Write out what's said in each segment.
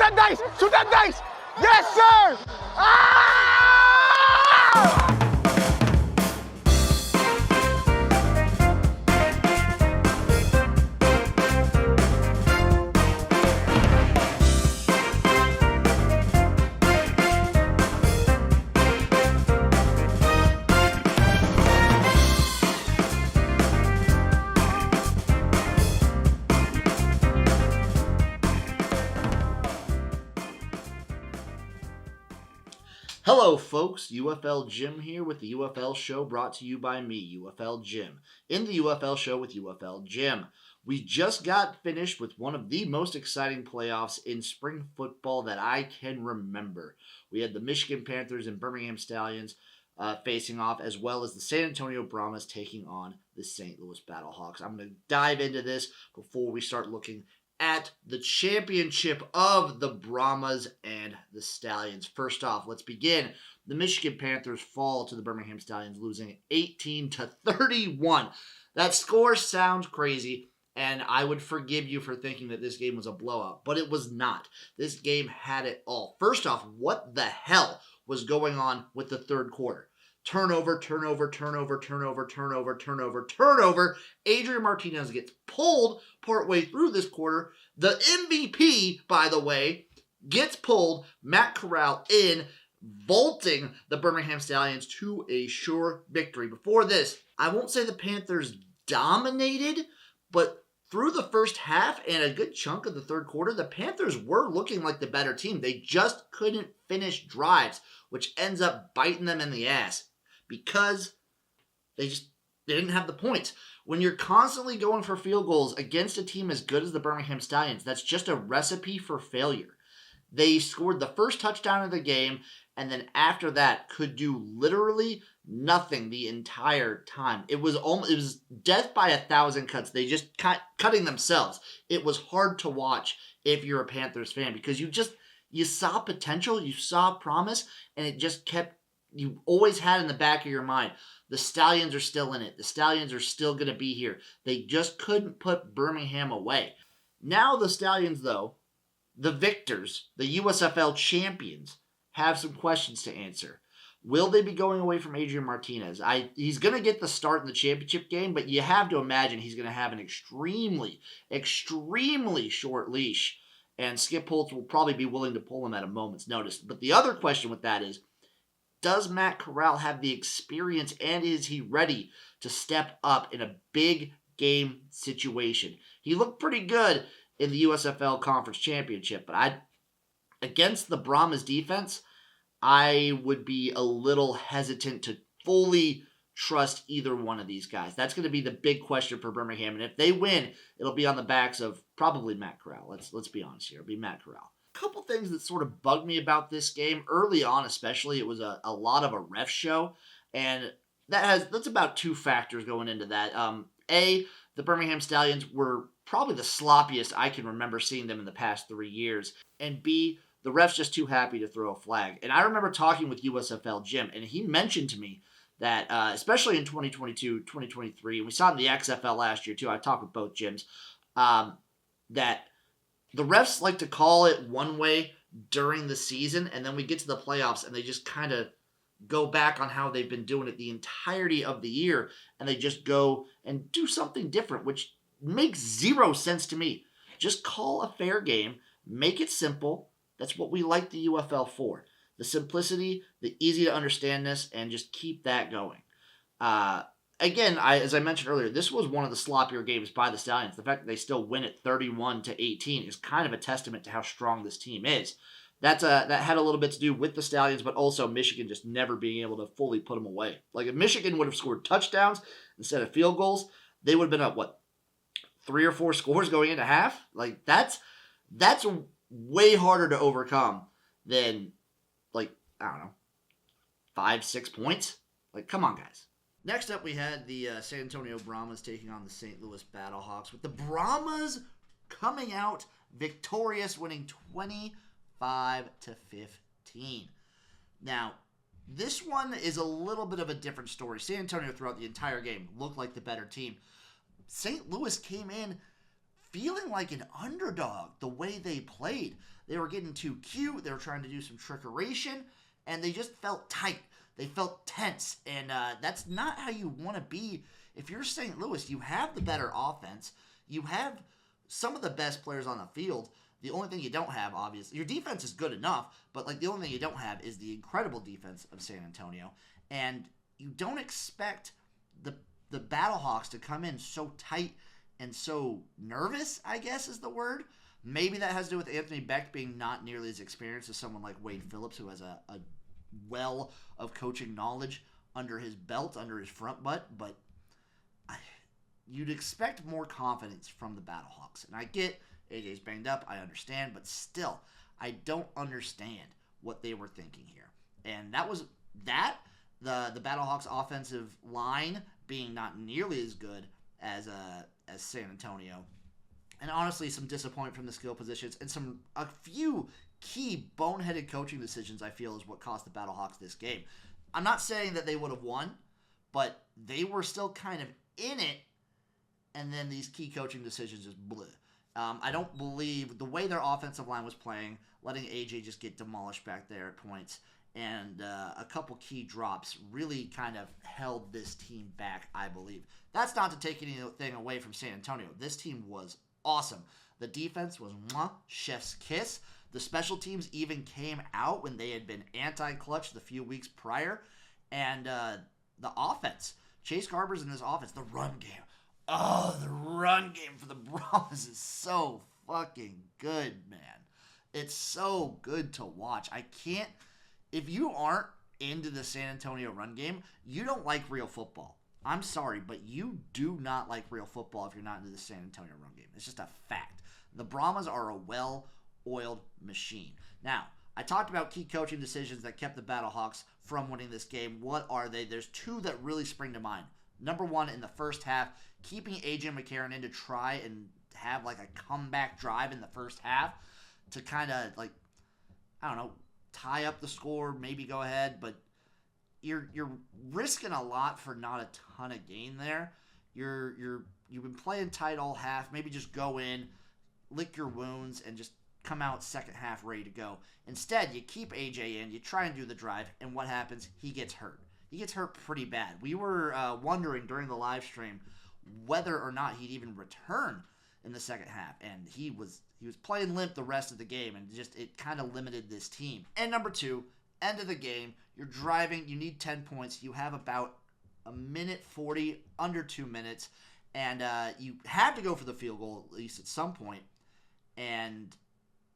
that dice! Shoot that dice! Yes, sir! Ah! Hello folks, UFL Jim here with the UFL show brought to you by me, UFL Jim, in the UFL show with UFL Jim. We just got finished with one of the most exciting playoffs in spring football that I can remember. We had the Michigan Panthers and Birmingham Stallions facing off, as well as the San Antonio Brahmas taking on the St. Louis Battlehawks. I'm going to dive into this before we start looking at the championship of the Brahmas and the Stallions. First off, let's begin. The Michigan Panthers fall to the Birmingham Stallions, losing 18-31. That score sounds crazy, and I would forgive you for thinking that this game was a blowout, but it was not. This game had it all. First off, what the hell was going on with the third quarter? Turnover. Adrian Martinez gets pulled partway through this quarter. The MVP, by the way, gets pulled. Matt Corral in, vaulting the Birmingham Stallions to a sure victory. Before this, I won't say the Panthers dominated, but through the first half and a good chunk of the third quarter, the Panthers were looking like the better team. They just couldn't finish drives, which ends up biting them in the ass because they didn't have the points. When you're constantly going for field goals against a team as good as the Birmingham Stallions, that's just a recipe for failure. They scored the first touchdown of the game, and then after that could do literally nothing the entire time. It was death by 1,000 cuts. They just cutting themselves. It was hard to watch if you're a Panthers fan because you saw potential, you saw promise, and it just kept. You always had in the back of your mind, the Stallions are still in it. The Stallions are still going to be here. They just couldn't put Birmingham away. Now the Stallions, though, the victors, the USFL champions, have some questions to answer. Will they be going away from Adrian Martinez? He's going to get the start in the championship game, but you have to imagine he's going to have an extremely, extremely short leash, and Skip Holtz will probably be willing to pull him at a moment's notice. But the other question with that is, does Matt Corral have the experience and is he ready to step up in a big game situation? He looked pretty good in the USFL Conference Championship, but against the Brahmas defense, I would be a little hesitant to fully trust either one of these guys. That's going to be the big question for Birmingham, and if they win, it'll be on the backs of probably Matt Corral. Let's be honest here. It'll be Matt Corral. Couple things that sort of bugged me about this game early on, especially. It was a lot of a ref show, and that's about two factors going into that. The Birmingham Stallions were probably the sloppiest I can remember seeing them in the past 3 years, and B, the ref's just too happy to throw a flag. And I remember talking with USFL Jim, and he mentioned to me that especially in 2022, 2023, and we saw it in the XFL last year too. I talked with both Jims, that the refs like to call it one way during the season, and then we get to the playoffs, and they just kind of go back on how they've been doing it the entirety of the year, and they just go and do something different, which makes zero sense to me. Just call a fair game, make it simple. That's what we like the UFL for. The simplicity, the easy to understandness, and just keep that going. Again, as I mentioned earlier, this was one of the sloppier games by the Stallions. The fact that they still win it 31-18 is kind of a testament to how strong this team is. That had a little bit to do with the Stallions, but also Michigan just never being able to fully put them away. Like if Michigan would have scored touchdowns instead of field goals, they would have been up 3 or 4 scores going into half. Like that's way harder to overcome than 5-6 points. Like come on, guys. Next up, we had the San Antonio Brahmas taking on the St. Louis Battlehawks, with the Brahmas coming out victorious, winning 25-15. Now, this one is a little bit of a different story. San Antonio, throughout the entire game, looked like the better team. St. Louis came in feeling like an underdog the way they played. They were getting too cute. They were trying to do some trickeration, and they just felt tight. They felt tense, and that's not how you want to be. If you're St. Louis, you have the better offense. You have some of the best players on the field. The only thing you don't have, obviously, your defense is good enough, but like the only thing you don't have is the incredible defense of San Antonio. And you don't expect the Battlehawks to come in so tight and so nervous, I guess is the word. Maybe that has to do with Anthony Beck being not nearly as experienced as someone like Wade Phillips, who has a well of coaching knowledge under his belt, under his front butt, but you'd expect more confidence from the Battlehawks. And I get AJ's banged up, I understand, but still, I don't understand what they were thinking here. And that was the Battlehawks offensive line being not nearly as good as San Antonio. And honestly, some disappointment from the skill positions and a few key boneheaded coaching decisions, I feel, is what cost the Battlehawks this game. I'm not saying that they would have won, but they were still kind of in it, and then these key coaching decisions just blew. I don't believe the way their offensive line was playing, letting AJ just get demolished back there at points, and a couple key drops really kind of held this team back, I believe. That's not to take anything away from San Antonio. This team was awesome. The defense was chef's kiss. The special teams even came out when they had been anti-clutch the few weeks prior. And the offense, Chase Garbers in this offense, the run game. Oh, the run game for the Brahmas is so fucking good, man. It's so good to watch. If you aren't into the San Antonio run game, you don't like real football. I'm sorry, but you do not like real football if you're not into the San Antonio run game. It's just a fact. The Brahmas are a well-oiled machine. Now, I talked about key coaching decisions that kept the Battlehawks from winning this game. What are they? There's two that really spring to mind. Number one, in the first half, keeping A.J. McCarron in to try and have like a comeback drive in the first half to kind of like, I don't know, tie up the score, maybe go ahead, but you're risking a lot for not a ton of gain there. You've been playing tight all half. Maybe just go in, lick your wounds, and just come out second half ready to go. Instead, you keep AJ in, you try and do the drive, and what happens? He gets hurt. He gets hurt pretty bad. We were wondering during the live stream whether or not he'd even return in the second half, and he was playing limp the rest of the game, and just it kind of limited this team. And number two, end of the game, you're driving, you need 10 points, you have about a minute 40, under 2 minutes, and you have to go for the field goal at least at some point, and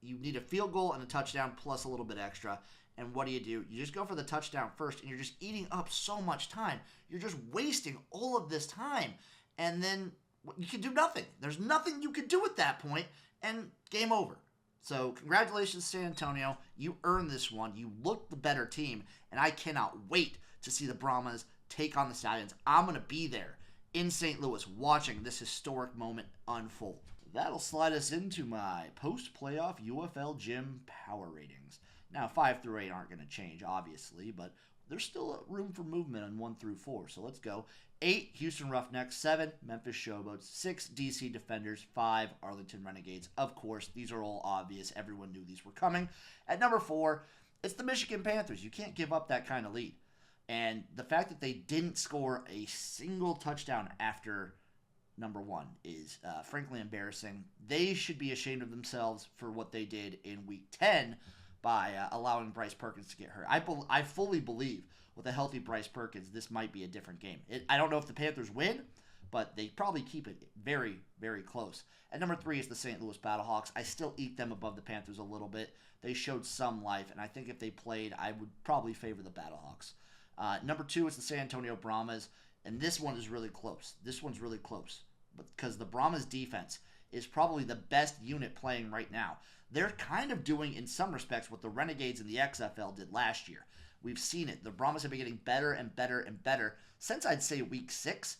you need a field goal and a touchdown plus a little bit extra. And what do? You just go for the touchdown first, and you're just eating up so much time. You're just wasting all of this time, and then you can do nothing. There's nothing you can do at that point, and game over. So congratulations, San Antonio. You earned this one. You looked the better team, and I cannot wait to see the Brahmas take on the Stallions. I'm going to be there in St. Louis watching this historic moment unfold. That'll slide us into my post-playoff UFL Jim power ratings. Now, 5 through 8 aren't going to change, obviously, but there's still room for movement on 1 through 4, so let's go. 8, Houston Roughnecks. 7, Memphis Showboats. 6, DC Defenders. 5, Arlington Renegades. Of course, these are all obvious. Everyone knew these were coming. At number 4, it's the Michigan Panthers. You can't give up that kind of lead. And the fact that they didn't score a single touchdown after number 1 is frankly embarrassing. They should be ashamed of themselves for what they did in Week 10 by allowing Bryce Perkins to get hurt. I fully believe with a healthy Bryce Perkins, this might be a different game. I don't know if the Panthers win, but they probably keep it very, very close. At number 3 is the St. Louis Battlehawks. I still eat them above the Panthers a little bit. They showed some life, and I think if they played, I would probably favor the Battlehawks. Number 2 is the San Antonio Brahmas, and this one is really close. This one's really close because the Brahmas defense is probably the best unit playing right now. They're kind of doing, in some respects, what the Renegades in the XFL did last year. We've seen it. The Brahmas have been getting better and better and better since, I'd say, Week 6.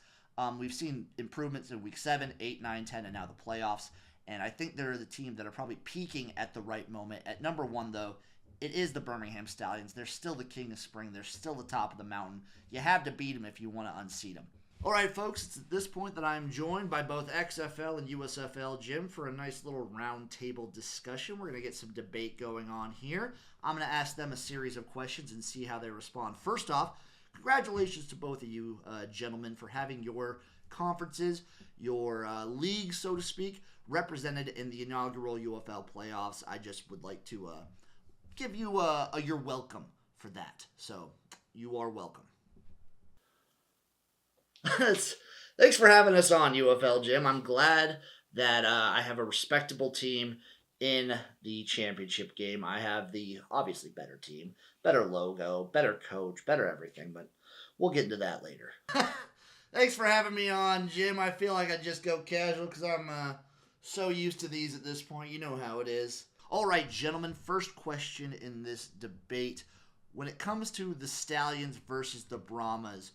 We've seen improvements in Week 7, 8, 9, 10, and now the playoffs. And I think they're the team that are probably peaking at the right moment. At number 1, though, it is the Birmingham Stallions. They're still the king of spring. They're still the top of the mountain. You have to beat them if you want to unseat them. All right, folks, it's at this point that I'm joined by both XFL and USFL Jim for a nice little roundtable discussion. We're going to get some debate going on here. I'm going to ask them a series of questions and see how they respond. First off, congratulations to both of you gentlemen for having your conferences, your leagues, so to speak, represented in the inaugural UFL playoffs. I just would like to give you your welcome for that. So, you are welcome. Thanks for having us on, UFL Jim. I'm glad that I have a respectable team in the championship game. I have the obviously better team, better logo, better coach, better everything, but we'll get into that later. Thanks for having me on, Jim. I feel like I just go casual because I'm so used to these at this point. You know how it is. All right, gentlemen, first question in this debate. When it comes to the Stallions versus the Brahmas,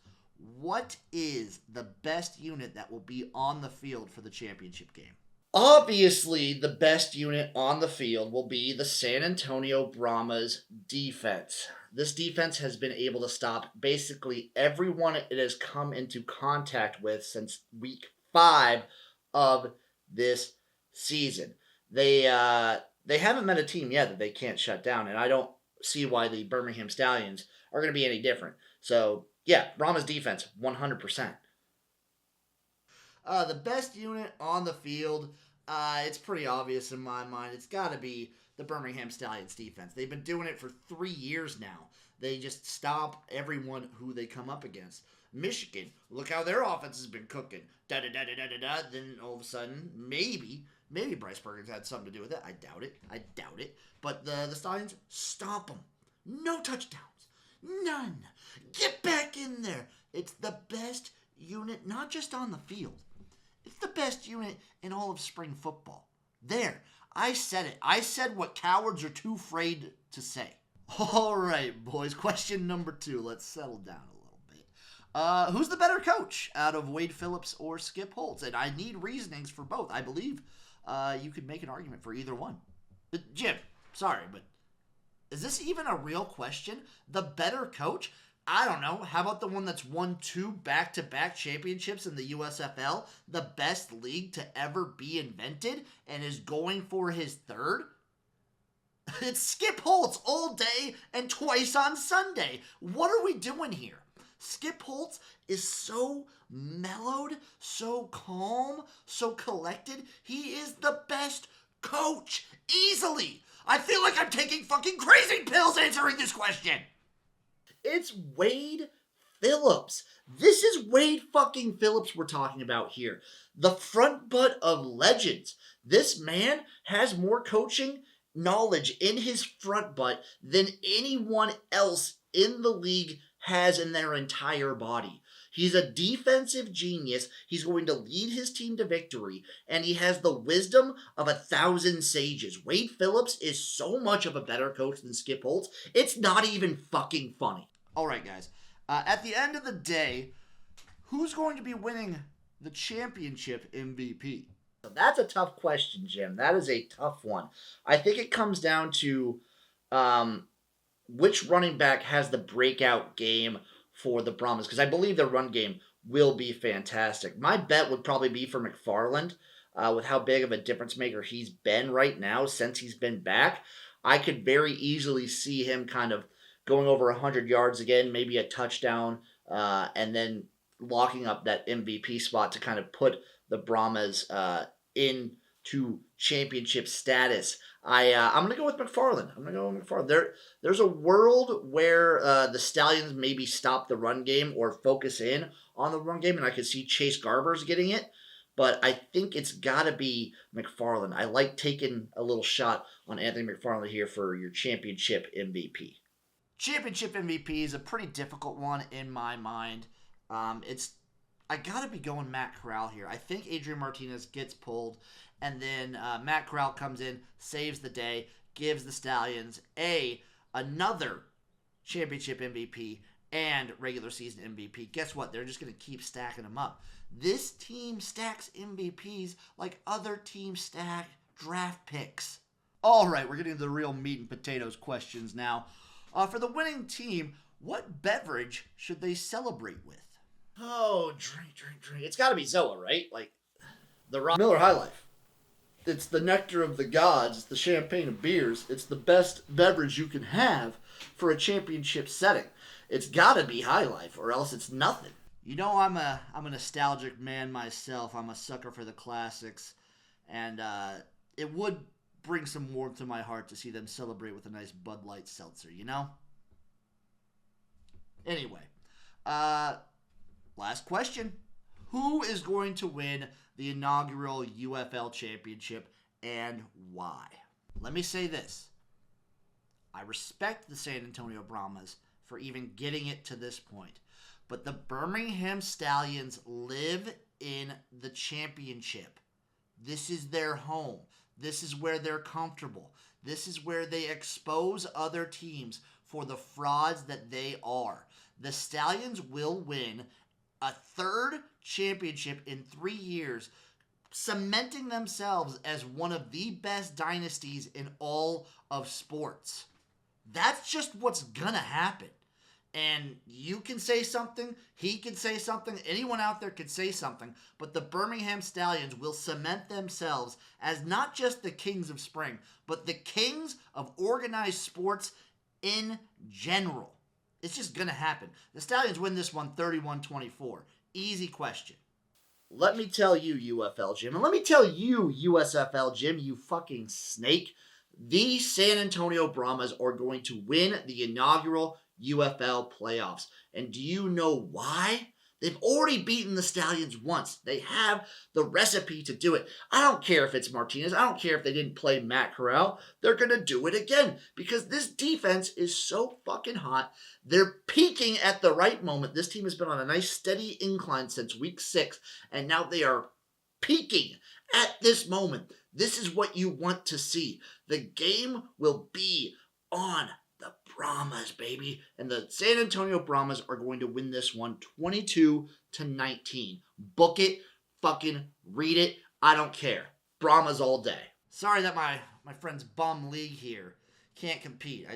what is the best unit that will be on the field for the championship game? Obviously, the best unit on the field will be the San Antonio Brahmas defense. This defense has been able to stop basically everyone it has come into contact with since week 5 of this season. They haven't met a team yet that they can't shut down, and I don't see why the Birmingham Stallions are going to be any different. So, yeah, Brahmas defense, 100%. The best unit on the field, it's pretty obvious in my mind. It's got to be the Birmingham Stallions defense. They've been doing it for 3 years now. They just stop everyone who they come up against. Michigan, look how their offense has been cooking. Da-da-da-da-da-da. Then all of a sudden, maybe Bryce Perkins had something to do with it. I doubt it. But the Stallions, stomp them. No touchdowns. None. Get back in there. It's the best unit, not just on the field. It's the best unit in all of spring football. There. I said it. I said what cowards are too afraid to say. All right, boys. Question number 2. Let's settle down a little bit. Who's the better coach out of Wade Phillips or Skip Holtz? And I need reasonings for both. I believe you could make an argument for either one. Jim, sorry, but is this even a real question? The better coach? I don't know. How about the one that's won 2 back-to-back championships in the USFL? The best league to ever be invented and is going for his 3rd? It's Skip Holtz all day and twice on Sunday. What are we doing here? Skip Holtz is so mellowed, so calm, so collected. He is the best coach. Easily. I feel like I'm taking fucking crazy pills answering this question. It's Wade Phillips. This is Wade fucking Phillips we're talking about here. The front butt of legends. This man has more coaching knowledge in his front butt than anyone else in the league has in their entire body. He's a defensive genius. He's going to lead his team to victory, and he has the wisdom of 1,000 sages. Wade Phillips is so much of a better coach than Skip Holtz. It's not even fucking funny. All right, guys. At the end of the day, who's going to be winning the championship MVP? So that's a tough question, Jim. That is a tough one. I think it comes down to which running back has the breakout game for the Brahmas, because I believe their run game will be fantastic. My bet would probably be for McFarland, with how big of a difference maker he's been right now since he's been back. I could very easily see him kind of going over 100 yards again, maybe a touchdown, and then locking up that MVP spot to kind of put the Brahmas into championship status. I'm going to go with McFarland. There's a world where the Stallions maybe stop the run game or focus in on the run game, and I could see Chase Garbers getting it. But I think it's got to be McFarland. I like taking a little shot on Anthony McFarland here for your championship MVP. Championship MVP is a pretty difficult one in my mind. I got to be going Matt Corral here. I think Adrian Martinez gets pulled, and then Matt Corral comes in, saves the day, gives the Stallions another championship MVP and regular season MVP. Guess what? They're just going to keep stacking them up. This team stacks MVPs like other teams stack draft picks. All right, we're getting to the real meat and potatoes questions now. For the winning team, what beverage should they celebrate with? Oh, drink. It's got to be Zoa, right? Like the Miller High Life. It's the nectar of the gods. It's the champagne of beers. It's the best beverage you can have for a championship setting. It's got to be High Life, or else it's nothing. You know, I'm a nostalgic man myself. I'm a sucker for the classics, and it would bring some warmth to my heart to see them celebrate with a nice Bud Light seltzer. You know. Anyway, last question. Who is going to win the inaugural UFL Championship and why? Let me say this. I respect the San Antonio Brahmas for even getting it to this point, but the Birmingham Stallions live in the championship. This is their home. This is where they're comfortable. This is where they expose other teams for the frauds that they are. The Stallions will win a third championship in 3 years, cementing themselves as one of the best dynasties in all of sports. That's just what's gonna happen. And you can say something, he can say something, anyone out there could say something, but the Birmingham Stallions will cement themselves as not just the kings of spring, but the kings of organized sports in general. It's just going to happen. The Stallions win this one 31-24. Easy question. Let me tell you, UFL Jim, and let me tell you, USFL Jim, you fucking snake, the San Antonio Brahmas are going to win the inaugural UFL playoffs. And do you know why? They've already beaten the Stallions once. They have the recipe to do it. I don't care if it's Martinez. I don't care if they didn't play Matt Corral. They're going to do it again because this defense is so fucking hot. They're peaking at the right moment. This team has been on a nice steady incline since week 6, and now they are peaking at this moment. This is what you want to see. The game will be on the Brahmas, baby. And the San Antonio Brahmas are going to win this one 22-19. Book it, fucking read it. I don't care. Brahmas all day. Sorry that my friend's bum league here can't compete.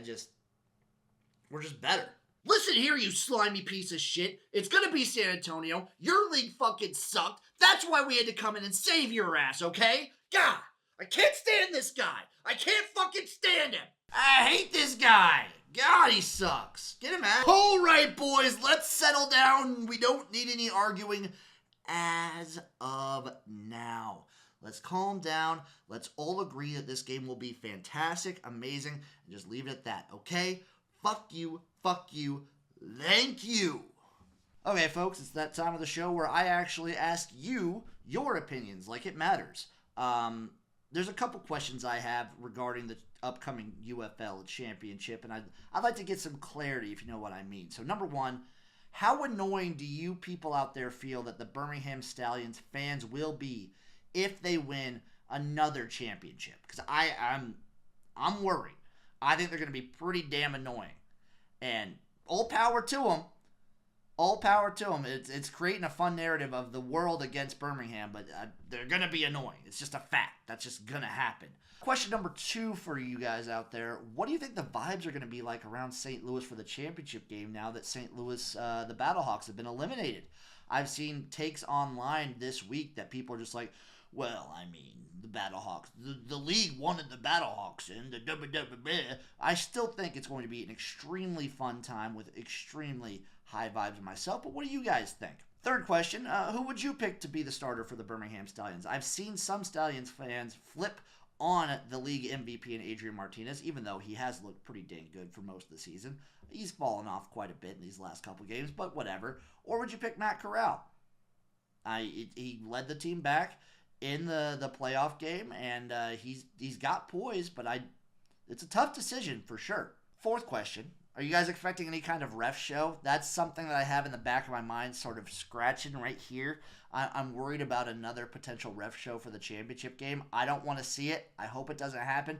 We're just better. Listen here, you slimy piece of shit. It's gonna be San Antonio. Your league fucking sucked. That's why we had to come in and save your ass, okay? God, I can't stand this guy. I can't fucking stand him. I hate this guy. God, he sucks. Get him out. All right, boys, let's settle down. We don't need any arguing as of now. Let's calm down. Let's all agree that this game will be fantastic, amazing, and just leave it at that, okay? Fuck you, thank you. Okay, folks, it's that time of the show where I actually ask you your opinions like it matters. There's a couple questions I have regarding the upcoming UFL Championship, and I'd like to get some clarity, if you know what I mean. So, number one, how annoying do you people out there feel that the Birmingham Stallions fans will be if they win another championship? Because I'm worried. I think they're going to be pretty damn annoying. And all power to them. All power to them. It's creating a fun narrative of the world against Birmingham, but they're going to be annoying. It's just a fact. That's just going to happen. Question number 2 for you guys out there. What do you think the vibes are going to be like around St. Louis for the championship game now that St. Louis, the Battlehawks, have been eliminated? I've seen takes online this week that people are just like, well, I mean, the Battlehawks, the league wanted the Battlehawks in, the WWE. I still think it's going to be an extremely fun time with extremely high vibes myself, but what do you guys think? Third question, who would you pick to be the starter for the Birmingham Stallions? I've seen some Stallions fans flip on the league MVP in Adrian Martinez, even though he has looked pretty dang good for most of the season. He's fallen off quite a bit in these last couple games, but whatever. Or would you pick Matt Corral? He led the team back in the playoff game, and he's got poise, but it's a tough decision for sure. Fourth question, are you guys expecting any kind of ref show? That's something that I have in the back of my mind sort of scratching right here. I'm worried about another potential ref show for the championship game. I don't want to see it. I hope it doesn't happen,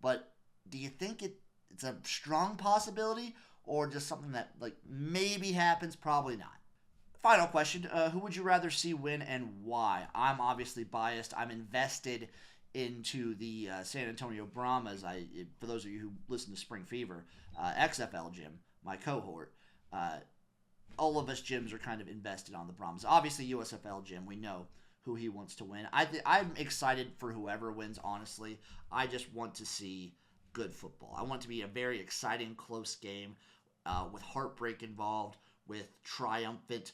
but do you think it's a strong possibility or just something that like maybe happens? Probably not. Final question, who would you rather see win and why? I'm obviously biased. I'm invested into the San Antonio Brahmas. For those of you who listen to Spring Fever, XFL Jim, my cohort, all of us Jims are kind of invested on the Brahmas. Obviously, USFL Jim, we know who he wants to win. I'm excited for whoever wins, honestly. I just want to see good football. I want it to be a very exciting, close game with heartbreak involved, with triumphant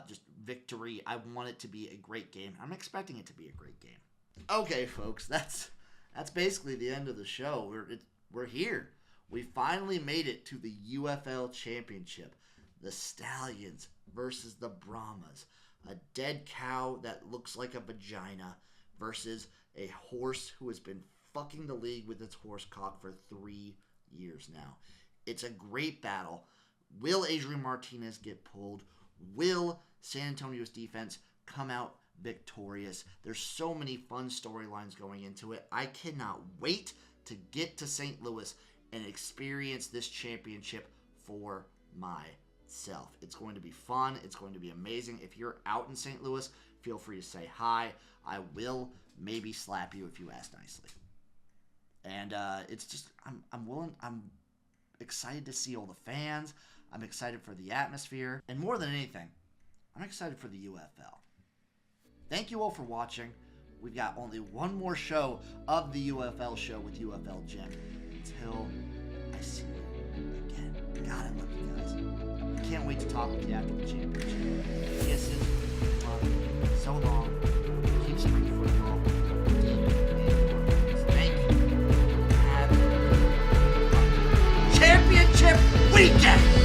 just victory. I want it to be a great game. I'm expecting it to be a great game. Okay, folks, that's basically the end of the show. We're here. We finally made it to the UFL Championship. The Stallions versus the Brahmas. A dead cow that looks like a vagina versus a horse who has been fucking the league with its horse cock for 3 years now. It's a great battle. Will Adrian Martinez get pulled? Will San Antonio's defense come out victorious? There's so many fun storylines going into it. I cannot wait to get to St. Louis and experience this championship for myself. It's going to be fun. It's going to be amazing. If you're out in St. Louis, feel free to say hi. I will maybe slap you if you ask nicely. And it's just, I'm excited to see all the fans. I'm excited for the atmosphere. And more than anything, I'm excited for the UFL. Thank you all for watching. We've got only one more show of the UFL show with UFL Jim. Until I see you again. God, I love you guys. I can't wait to talk with you after the championship. Kisses. So long. Keep spring football. Thank you. Have a championship weekend.